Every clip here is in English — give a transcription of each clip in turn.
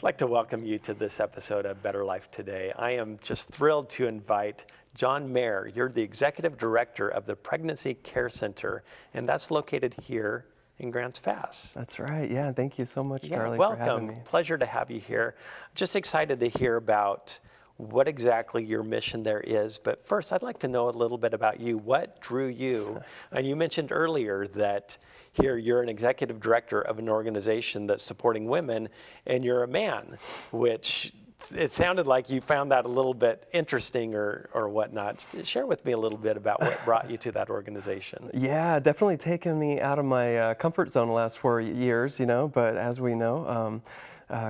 like to welcome you to this episode of Better Life Today. I am just thrilled to invite John Mayer. You're the Executive Director of the Pregnancy Care Center, and that's located here in Grants Pass. That's right. Yeah, thank you so much, Charlie, welcome. for having me. Pleasure to have you here. Just excited to hear about what exactly your mission there is. But first, I'd like to know a little bit about you. What drew you? And you mentioned earlier that here you're an executive director of an organization that's supporting women, and you're a man, which it sounded like you found that a little bit interesting or whatnot. Share with me a little bit about what brought you to that organization. Yeah, definitely taken me out of my comfort zone the last 4 years, but as we know,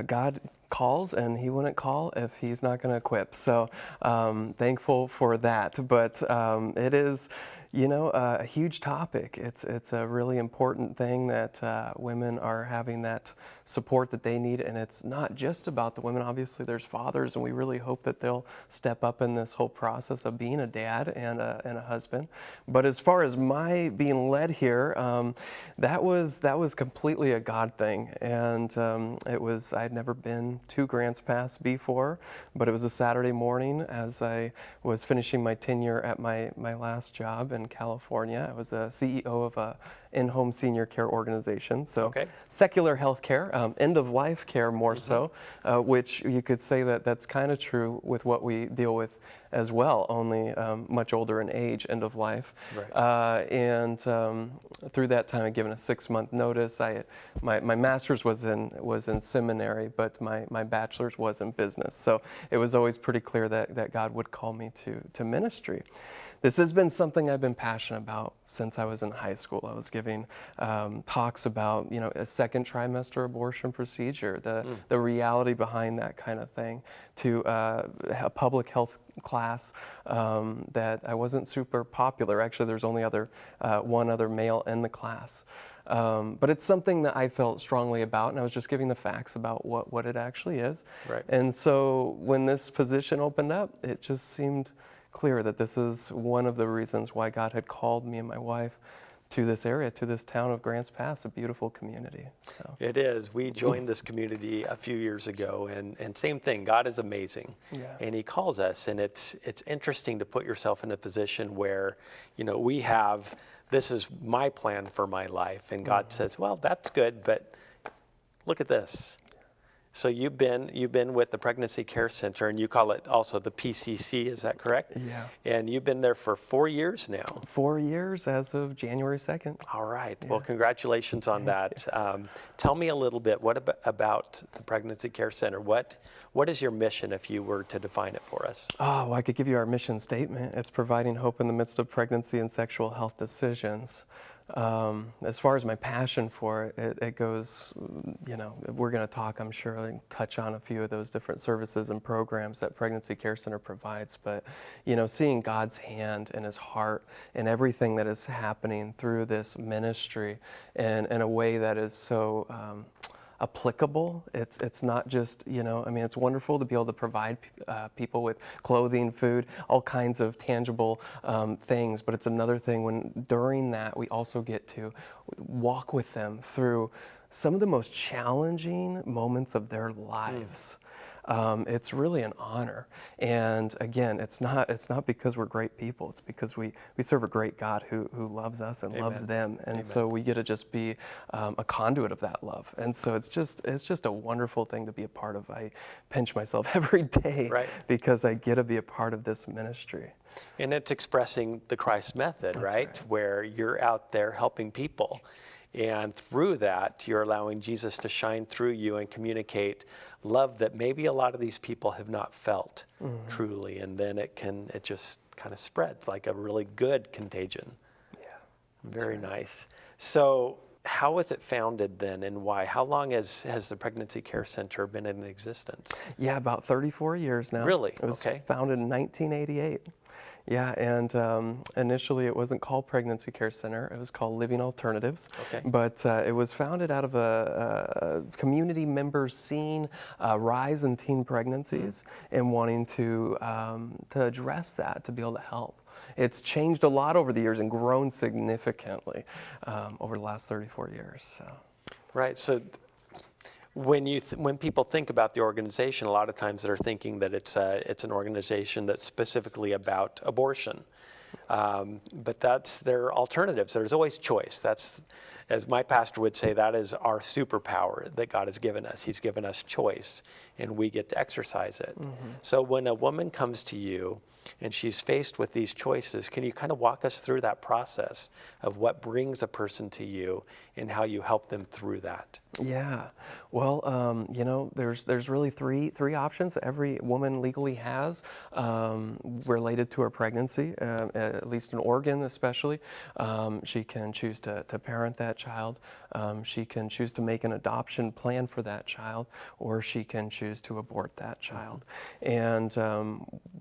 God calls and he wouldn't call if he's not going to equip. So thankful for that. But it is, a huge topic. It's a really important thing that women are having that support that they need, and it's not just about the women. Obviously, there's fathers, and we really hope that they'll step up in this whole process of being a dad and a husband. But as far as my being led here, that was completely a God thing, and I'd never been to Grants Pass before, but it was a Saturday morning as I was finishing my tenure at my last job in California. I was a CEO of a in-home senior care organization, so secular health care, end-of-life care more so, which you could say that's kind of true with what we deal with as well, only much older in age, end of life. Right. And through that time, I'd given a 6-month notice. My master's was in seminary, but my bachelor's was in business. So it was always pretty clear that God would call me to ministry. This has been something I've been passionate about since I was in high school. I was giving talks about, a second trimester abortion procedure, the reality behind that kind of thing, to a public health class that I wasn't super popular. Actually, there's only one other male in the class. But it's something that I felt strongly about, and I was just giving the facts about what it actually is. Right. And so when this position opened up, it just seemed clear that this is one of the reasons why God had called me and my wife to this area, to this town of Grants Pass, a beautiful community. So. It is. We joined this community a few years ago, and same thing, God is amazing. Yeah. And he calls us, and it's interesting to put yourself in a position where, this is my plan for my life, and God says, well, that's good, but look at this. So you've been with the Pregnancy Care Center, and you call it also the PCC, is that correct? Yeah. And you've been there for 4 years now. 4 years as of January 2nd. All right. Yeah. Well, congratulations on that. Tell me a little bit, about the Pregnancy Care Center? What is your mission if you were to define it for us? Oh, well, I could give you our mission statement. It's providing hope in the midst of pregnancy and sexual health decisions. As far as my passion for it, it goes, we're going to talk, I'm sure, and touch on a few of those different services and programs that Pregnancy Care Center provides. But, seeing God's hand and his heart in everything that is happening through this ministry in a way that is so applicable. It's not just, it's wonderful to be able to provide people with clothing, food, all kinds of tangible things, but it's another thing when during that we also get to walk with them through some of the most challenging moments of their lives. It's really an honor. And again, it's not because we're great people. It's because we serve a great God who loves us and loves them. And so we get to just be a conduit of that love. And so it's just a wonderful thing to be a part of. I pinch myself every day because I get to be a part of this ministry. And it's expressing the Christ method, right? Where you're out there helping people. And through that, you're allowing Jesus to shine through you and communicate love that maybe a lot of these people have not felt truly. And then it just kind of spreads like a really good contagion. Yeah. Very nice. So how was it founded then, and why? How long has the Pregnancy Care Center been in existence? Yeah, about 34 years now. Really? It was founded in 1988. Yeah, and initially it wasn't called Pregnancy Care Center, it was called Living Alternatives. But it was founded out of a community members seeing a rise in teen pregnancies and wanting to address that, to be able to help. It's changed a lot over the years and grown significantly over the last 34 years. So. Right, so when people think about the organization, a lot of times they're thinking that it's an organization that's specifically about abortion. But there are alternatives. There's always choice. That's, as my pastor would say, that is our superpower that God has given us. He's given us choice, and we get to exercise it. So when a woman comes to you and she's faced with these choices, can you kind of walk us through that process of what brings a person to you and how you help them through that? Yeah, well, there's really three options that every woman legally has related to her pregnancy, at least in Oregon especially. She can choose to parent that child. She can choose to make an adoption plan for that child, or she can choose to abort that child. And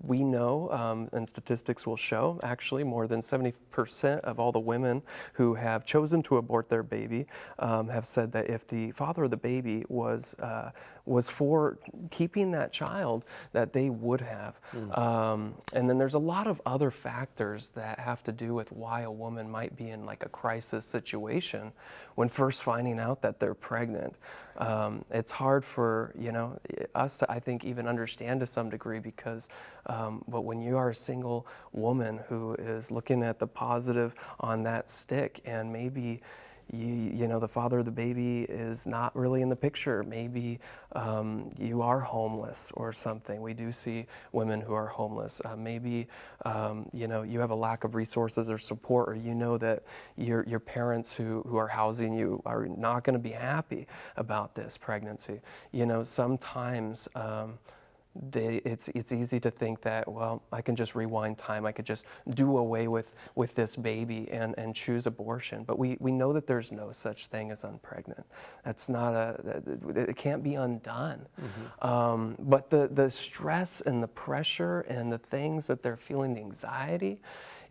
we know, and statistics will show, actually more than 70% of all the women who have chosen to abort their baby have said that if the father of the baby was for keeping that child, that they would have. And then there's a lot of other factors that have to do with why a woman might be in like a crisis situation when first finding out that they're pregnant. It's hard for us to, I think, even understand to some degree because but when you are a single woman who is looking at the positive on that stick, and maybe the father of the baby is not really in the picture. Maybe you are homeless or something. We do see women who are homeless. Maybe you have a lack of resources or support, or that your parents who are housing you are not going to be happy about this pregnancy. Sometimes it's easy to think that, well, I can just rewind time. I could just do away with this baby and choose abortion. But we know that there's no such thing as unpregnant. That's not it can't be undone. But the stress and the pressure and the things that they're feeling, the anxiety,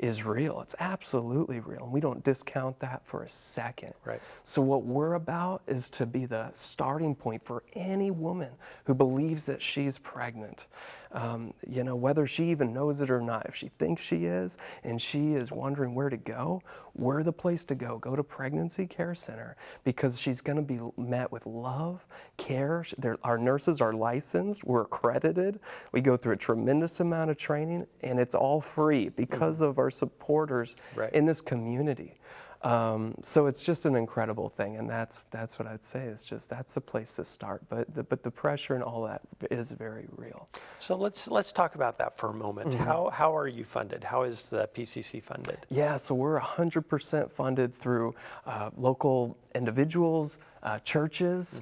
is real. It's absolutely real. And we don't discount that for a second. Right. So what we're about is to be the starting point for any woman who believes that she's pregnant. Whether she even knows it or not, if she thinks she is and she is wondering where to go, we're the place to go. Go to Pregnancy Care Center, because she's going to be met with love, care. Our nurses are licensed. We're accredited. We go through a tremendous amount of training, and it's all free because of our supporters in this community. So it's just an incredible thing, and that's what I'd say is just that's the place to start. But the pressure and all that is very real. So let's talk about that for a moment. How are you funded? How is the PCC funded? Yeah, so we're 100% funded through local individuals, churches,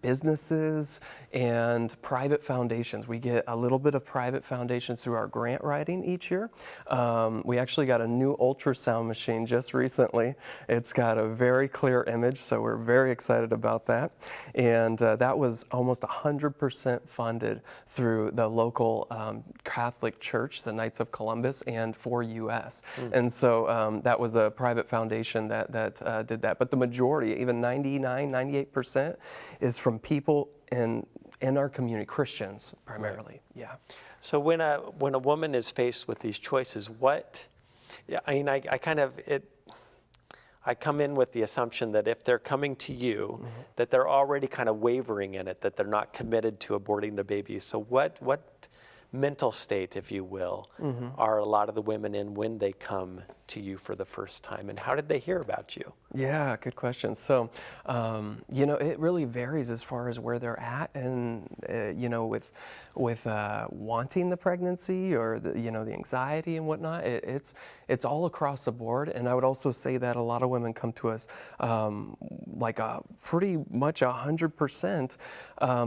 businesses, and private foundations. We get a little bit of private foundations through our grant writing each year. We actually got a new ultrasound machine just recently. It's got a very clear image, so we're very excited about that. And that was almost 100% funded through the local Catholic Church, the Knights of Columbus, and 4US. And so that was a private foundation that did that. But the majority, even 98%, is from people in our community, Christians primarily. Yeah. So when a woman is faced with these choices, I come in with the assumption that if they're coming to you, that they're already kind of wavering in it, that they're not committed to aborting the baby. So what mental state, if you will, are a lot of the women in when they come to you for the first time, and how did they hear about you? Yeah, good question. So, it really varies as far as where they're at, and with wanting the pregnancy or the anxiety and whatnot. It's all across the board, and I would also say that a lot of women come to us pretty much 100%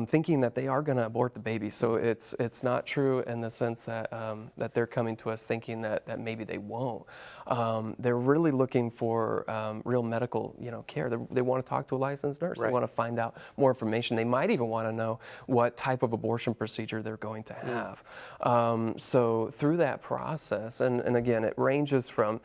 thinking that they are going to abort the baby. So it's not true in the sense that that they're coming to us thinking that maybe they won't. They're really looking for real medical care. They want to talk to a licensed nurse. They want to find out more information. They might even want to know what type of abortion procedure they're going to have. So through that process, and again, it ranges from,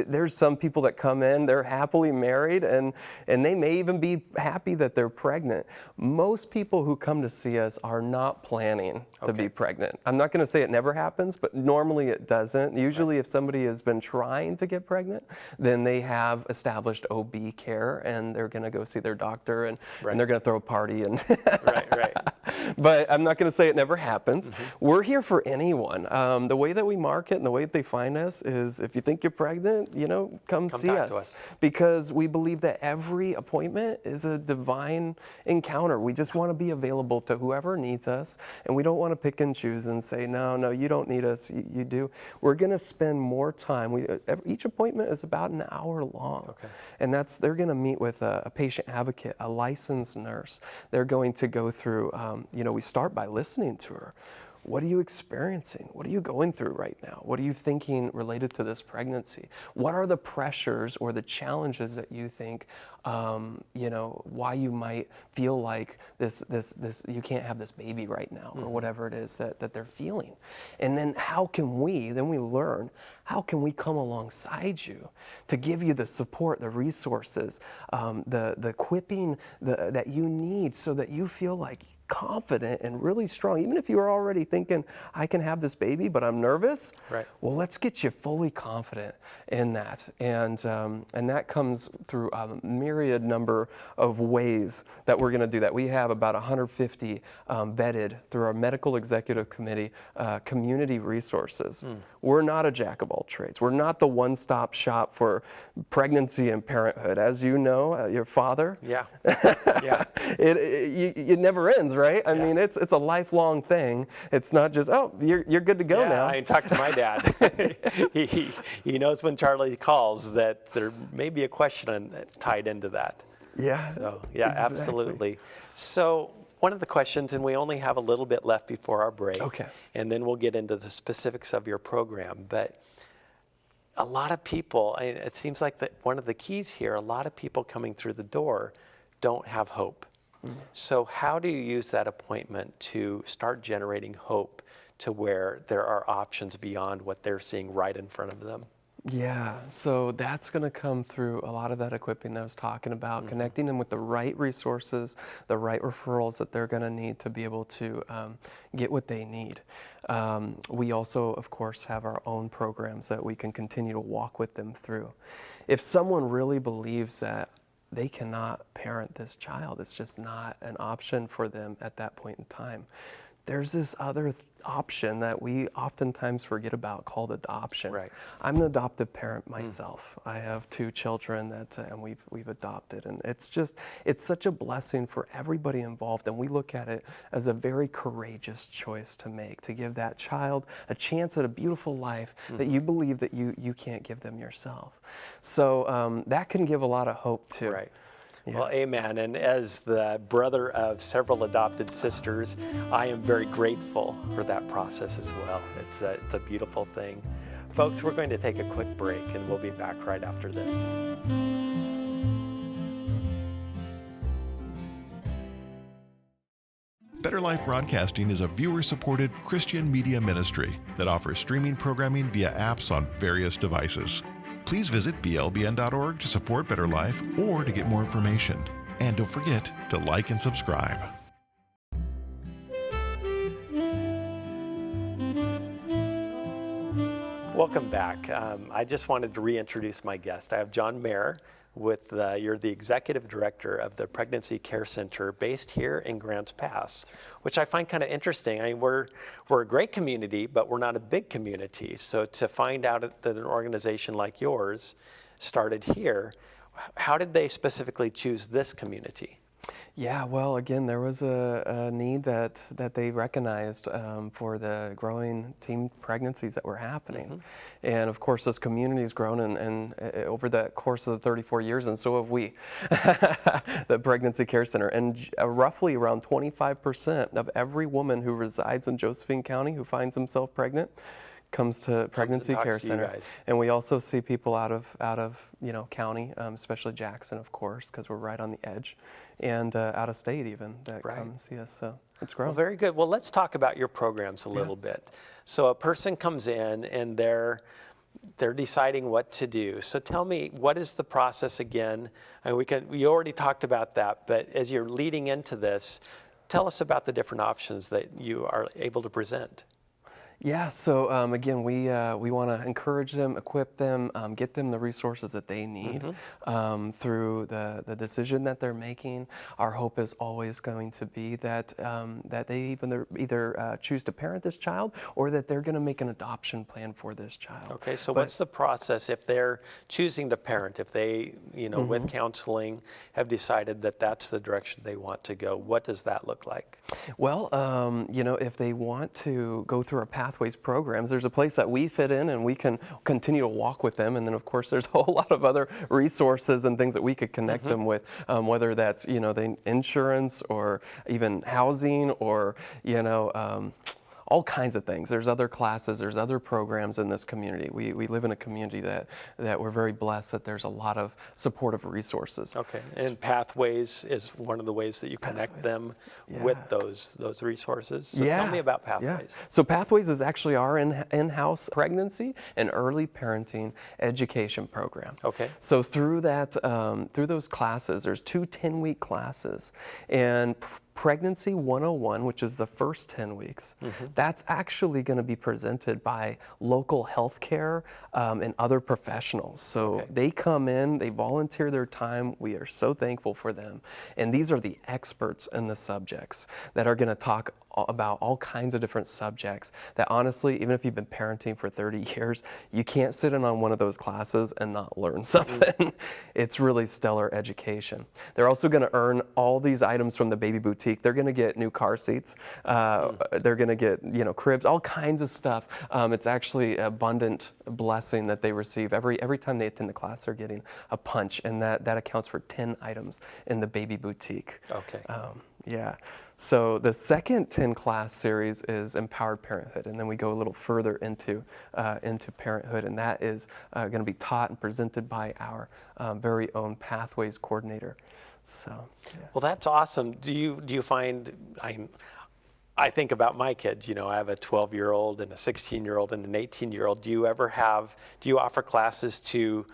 there's some people that come in, they're happily married, and they may even be happy that they're pregnant. Most people who come to see us are not planning to be pregnant. I'm not going to say it never happens, but normally it doesn't. Usually if somebody has been trying trying to get pregnant, then they have established OB care, and they're going to go see their doctor, and they're going to throw a party. And Right. But I'm not going to say it never happens. We're here for anyone. The way that we market and the way that they find us is, if you think you're pregnant, come see talk to us. us. Because we believe that every appointment is a divine encounter. We just want to be available to whoever needs us, and we don't want to pick and choose and say, no, you don't need us, you do. We're going to spend more time. Each appointment is about an hour long. Okay. And they're going to meet with a patient advocate, a licensed nurse. They're going to go through, we start by listening to her. What are you experiencing? What are you going through right now? What are you thinking related to this pregnancy? What are the pressures or the challenges that you think, why you might feel like this you can't have this baby right now, or whatever it is that they're feeling? And then then we learn, how can we come alongside you to give you the support, the resources, the equipping that you need, so that you feel like confident and really strong. Even if you are already thinking, I can have this baby, but I'm nervous. Right. Well, let's get you fully confident in that. And that comes through a myriad number of ways that we're going to do that. We have about 150 vetted through our medical executive committee, community resources. We're not a jack of all trades. We're not the one-stop shop for pregnancy and parenthood. As you know, your father. Yeah. It never ends, right? I mean, it's a lifelong thing. It's not just, you're good to go now. I talked to my dad. he knows when Charlie calls that there may be a question tied into that. Yeah. So, absolutely. So one of the questions, and we only have a little bit left before our break. Okay. And then we'll get into the specifics of your program. But a lot of people, it seems like that one of the keys here, a lot of people coming through the door don't have hope. So how do you use that appointment to start generating hope to where there are options beyond what they're seeing right in front of them? Yeah, so that's going to come through a lot of that equipping that I was talking about, connecting them with the right resources, the right referrals that they're going to need to be able to get what they need. We also, of course, have our own programs that we can continue to walk with them through. If someone really believes that they cannot parent this child, it's just not an option for them at that point in time, there's this other option that we oftentimes forget about called adoption. Right. I'm an adoptive parent myself. I have 2 children and we've adopted, and it's such a blessing for everybody involved, and we look at it as a very courageous choice to make, to give that child a chance at a beautiful life that you believe that you can't give them yourself. So that can give a lot of hope too. Right. Yeah. Well, amen. And as the brother of several adopted sisters, I am very grateful for that process as well. It's a beautiful thing. Folks, we're going to take a quick break, and we'll be back right after this. Better Life Broadcasting is a viewer-supported Christian media ministry that offers streaming programming via apps on various devices. Please visit blbn.org to support Better Life or to get more information. And don't forget to like and subscribe. Welcome back. I just wanted to reintroduce my guest. I have John Mayer. You're the executive director of the Pregnancy Care Center based here in Grants Pass, which I find kind of interesting. I mean, we're a great community, but we're not a big community. So to find out that an organization like yours started here, how did they specifically choose this community? Yeah, well, again, there was a need that they recognized for the growing teen pregnancies that were happening. And of course, this community has grown and over the course of the 34 years, and so have we, the Pregnancy Care Center. And roughly around 25% of every woman who resides in Josephine County who finds themselves pregnant comes to Pregnancy Care Center. And we also see people out of county, especially Jackson, of course, because we're right on the edge, and out of state even, that come see us. So it's growing. Well, very good. Well, let's talk about your programs a little bit. So a person comes in and they're deciding what to do. So tell me, what is the process again? And we already talked about that, but as you're leading into this, tell us about the different options that you are able to present. Yeah, so again, we want to encourage them, equip them, get them the resources that they need through the decision that they're making. Our hope is always going to be that that they either choose to parent this child or that they're going to make an adoption plan for this child. Okay, so what's the process if they're choosing to parent, if they, with counseling have decided that that's the direction they want to go? What does that look like? Well, if they want to go through our Pathways programs, there's a place that we fit in and we can continue to walk with them. And then, of course, there's a whole lot of other resources and things that we could connect them with, whether that's, the insurance or even housing or, all kinds of things. There's other classes, there's other programs in this community. We live in a community that we're very blessed that there's a lot of supportive resources. Okay, and Pathways is one of the ways that you connect them with those resources. So tell me about Pathways. Yeah. So Pathways is actually our in-house pregnancy and early parenting education program. Okay. So through that, through those classes, there's 2 10-week classes, and Pregnancy 101, which is the first 10 weeks, that's actually going to be presented by local healthcare and other professionals. So they come in, they volunteer their time. We are so thankful for them. And these are the experts in the subjects that are going to talk about all kinds of different subjects that honestly, even if you've been parenting for 30 years, you can't sit in on one of those classes and not learn something. It's really stellar education. They're also going to earn all these items from the Baby Boutique. They're going to get new car seats. They're going to get, cribs, all kinds of stuff. It's actually an abundant blessing that they receive. Every time they attend the class, they're getting a punch, and that accounts for 10 items in the Baby Boutique. Okay. Yeah. So the second 10-class series is Empowered Parenthood, and then we go a little further into parenthood, and that is going to be taught and presented by our very own Pathways coordinator. So, Well, that's awesome. Do you find, I think about my kids, I have a 12-year-old and a 16-year-old and an 18-year-old. Do you offer classes to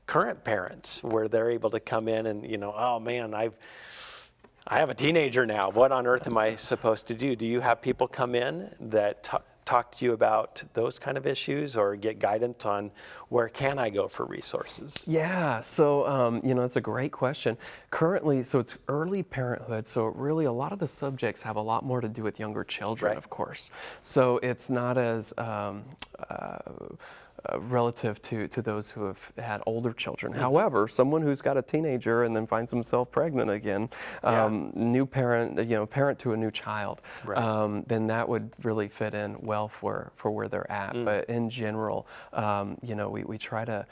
current parents where they're able to come in and, oh man, I have a teenager now. What on earth am I supposed to do? Do you have people come in that talk to you about those kind of issues or get guidance on where can I go for resources? Yeah, so, it's a great question. Currently, so it's early parenthood, so really a lot of the subjects have a lot more to do with younger children, of course. So it's not as relative to those who have had older children. However, someone who's got a teenager and then finds himself pregnant again, new parent, parent to a new child, then that would really fit in well for where they're at. But in general, we try to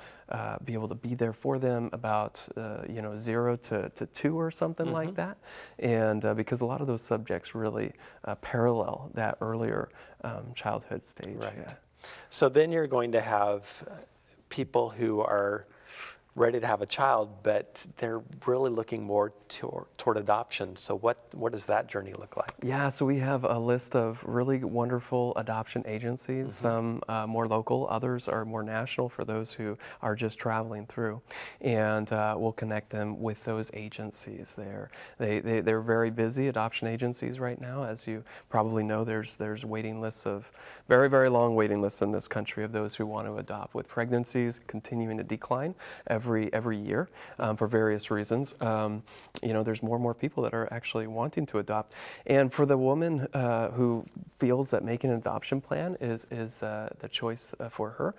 be able to be there for them about 0 to 2 or something like that, and because a lot of those subjects really parallel that earlier childhood stage. Right. Yeah. So then you're going to have people who are ready to have a child, but they're really looking more toward adoption. So what does that journey look like? Yeah, so we have a list of really wonderful adoption agencies, some more local, others are more national for those who are just traveling through. And we'll connect them with those agencies. They're very busy, adoption agencies right now. As you probably know, there's waiting lists of, very, very long waiting lists in this country of those who want to adopt, with pregnancies continuing to decline every year for various reasons. There's more and more people that are actually wanting to adopt. And for the woman who feels that making an adoption plan is the choice for her,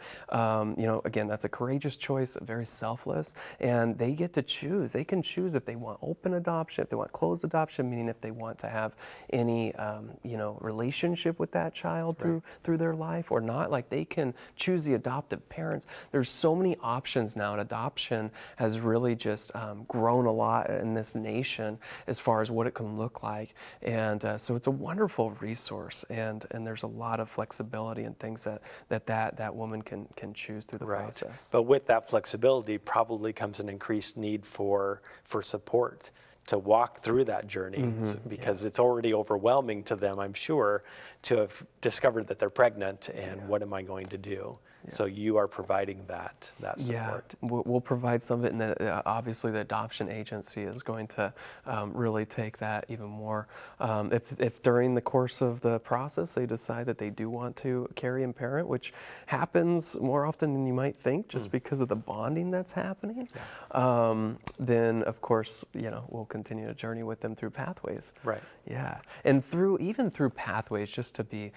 again, that's a courageous choice, very selfless, and they get to choose. They can choose if they want open adoption, if they want closed adoption, meaning if they want to have any, relationship with that child through their life or not. Like, they can choose the adoptive parents. There's so many options now, and adoption has really just grown a lot in this nation as far as what it can look like. And so it's a wonderful resource, and there's a lot of flexibility and things that woman can choose through the process. But with that flexibility probably comes an increased need for support to walk through that journey, because it's already overwhelming to them, I'm sure, to have discovered that they're pregnant and what am I going to do? So you are providing that support. Yeah, we'll provide some of it, and obviously the adoption agency is going to really take that even more. If during the course of the process they decide that they do want to carry and parent, which happens more often than you might think, just because of the bonding that's happening, then of course, we'll continue to journey with them through Pathways. Right. Yeah, and even through Pathways, just to be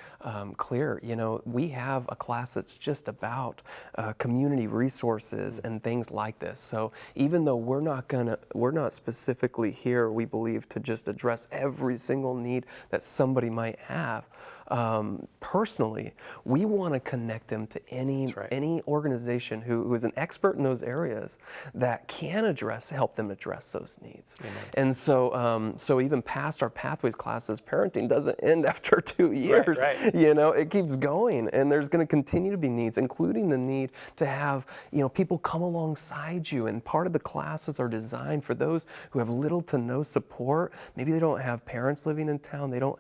clear, we have a class that's just about community resources and things like this. So even though we're not specifically here, we believe, to just address every single need that somebody might have. Personally, we want to connect them to any organization who is an expert in those areas that can help them address those needs. Amen. And so even past our Pathways classes, parenting doesn't end after 2 years. Right. It keeps going, and there's going to continue to be needs, including the need to have people come alongside you. And part of the classes are designed for those who have little to no support. Maybe they don't have parents living in town. They don't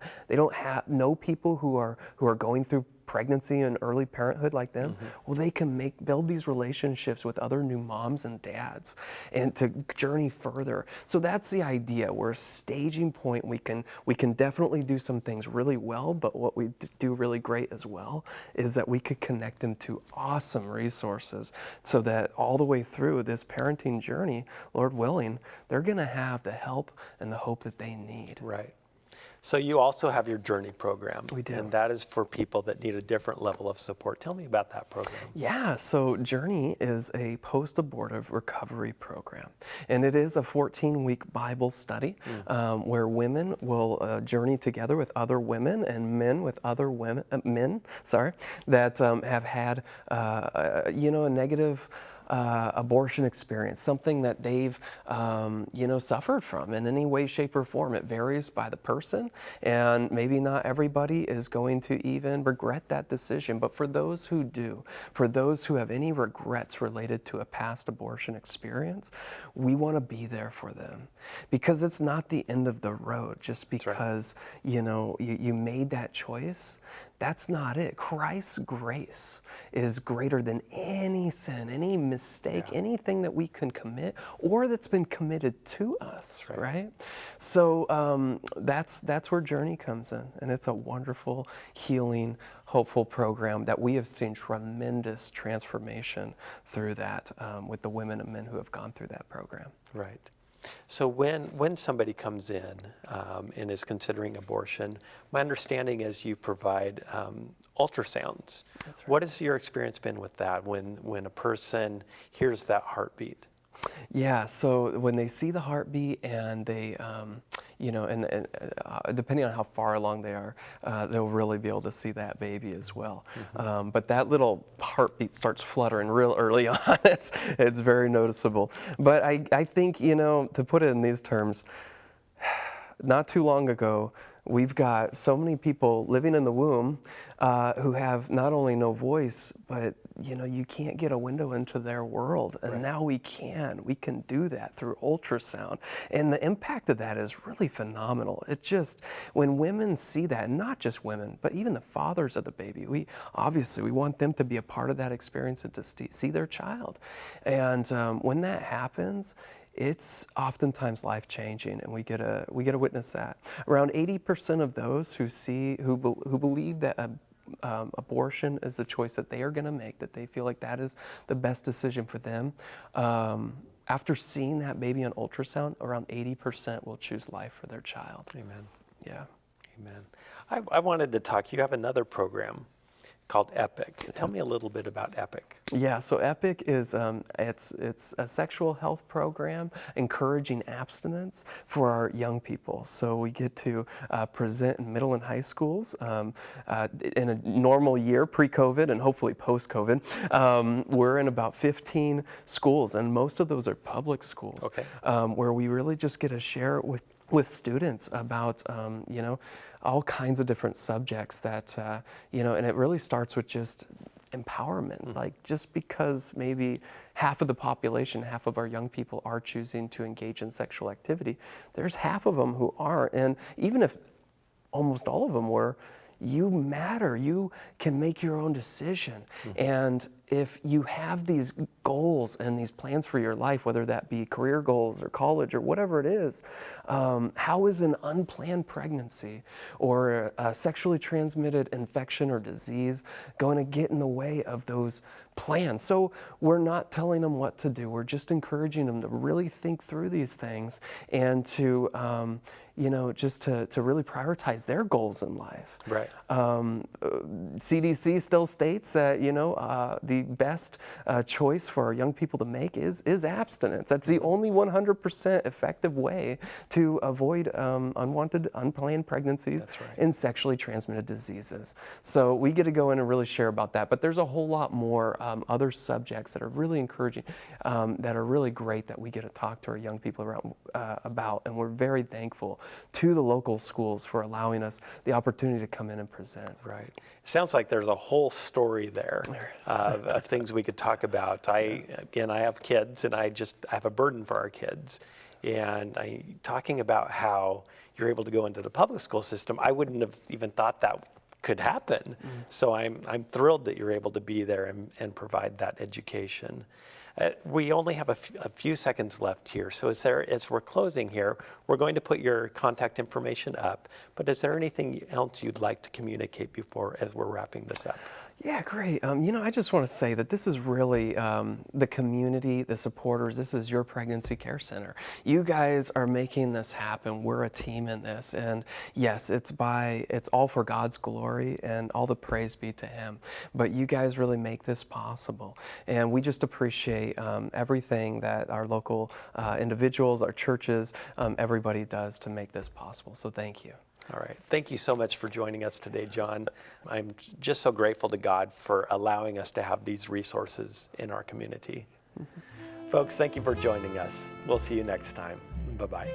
know people who are going through pregnancy and early parenthood like them. Well, they can build these relationships with other new moms and dads and to journey further. So that's the idea. We're a staging point. We can definitely do some things really well, but what we do really great as well is that we could connect them to awesome resources so that all the way through this parenting journey, Lord willing, they're going to have the help and the hope that they need. Right. So you also have your Journey program. We do. And that is for people that need a different level of support. Tell me about that program. Yeah, so Journey is a post-abortive recovery program. And it is a 14-week Bible study where women will journey together with other women and men with other men that have had a negative abortion experience, something that they've suffered from in any way, shape, or form. It varies by the person, and maybe not everybody is going to even regret that decision. But for those who do, for those who have any regrets related to a past abortion experience, we want to be there for them, because it's not the end of the road just because you made that choice. That's not it. Christ's grace is greater than any sin, any mistake, anything that we can commit or that's been committed to us, right? So that's where Journey comes in, and it's a wonderful, healing, hopeful program that we have seen tremendous transformation through that with the women and men who have gone through that program. Right. So when somebody comes in and is considering abortion, my understanding is you provide ultrasounds. That's right. What has your experience been with that when a person hears that heartbeat? Yeah, so when they see the heartbeat and they, depending on how far along they are, they'll really be able to see that baby as well. But that little heartbeat starts fluttering real early on. It's very noticeable. But I think, to put it in these terms, not too long ago, we've got so many people living in the womb who have not only no voice, but you can't get a window into their world. And now we can do that through ultrasound. And the impact of that is really phenomenal. It just, when women see that, and not just women, but even the fathers of the baby, we want them to be a part of that experience and to see their child. And when that happens, it's oftentimes life-changing, and we get to witness that. Around 80% of those who believe that abortion is the choice that they are going to make, that they feel like that is the best decision for them, after seeing that baby on ultrasound, around 80% will choose life for their child. Amen. Yeah. Amen. I wanted to talk. You have another program called EPIC. Tell me a little bit about EPIC. Yeah, so EPIC is it's a sexual health program encouraging abstinence for our young people. So we get to present in middle and high schools in a normal year, pre-COVID and hopefully post-COVID. We're in about 15 schools, and most of those are public schools. Okay. Where we really just get to share with students about all kinds of different subjects that and it really starts with just empowerment. Like, just because maybe half of the population, half of our young people are choosing to engage in sexual activity, there's half of them who aren't. And even if almost all of them were, you matter. You can make your own decision. And if you have these goals and these plans for your life, whether that be career goals or college or whatever it is, how is an unplanned pregnancy or a sexually transmitted infection or disease going to get in the way of those plans? So we're not telling them what to do. We're just encouraging them to really think through these things and to, just to really prioritize their goals in life. Right. CDC still states that, the best choice for our young people to make is abstinence. That's the only 100% effective way to avoid unwanted, unplanned pregnancies That's right. and sexually transmitted diseases. So we get to go in and really share about that. But there's a whole lot more other subjects that are really encouraging, that are really great that we get to talk to our young people around, about. And we're very thankful to the local schools for allowing us the opportunity to come in and present. Right. It sounds like there's a whole story there of things we could talk about. I have kids, and I have a burden for our kids. And talking about how you're able to go into the public school system, I wouldn't have even thought that could happen. So I'm thrilled that you're able to be there and provide that education. We only have a few seconds left here, so as we're closing here, we're going to put your contact information up, but is there anything else you'd like to communicate as we're wrapping this up? Yeah, great. I just want to say that this is really the community, the supporters. This is your pregnancy care center. You guys are making this happen. We're a team in this, and yes, it's all for God's glory, and all the praise be to Him. But you guys really make this possible, and we just appreciate everything that our local individuals, our churches, everybody does to make this possible. So thank you. All right. Thank you so much for joining us today, John. I'm just so grateful to God for allowing us to have these resources in our community. Folks, thank you for joining us. We'll see you next time. Bye-bye.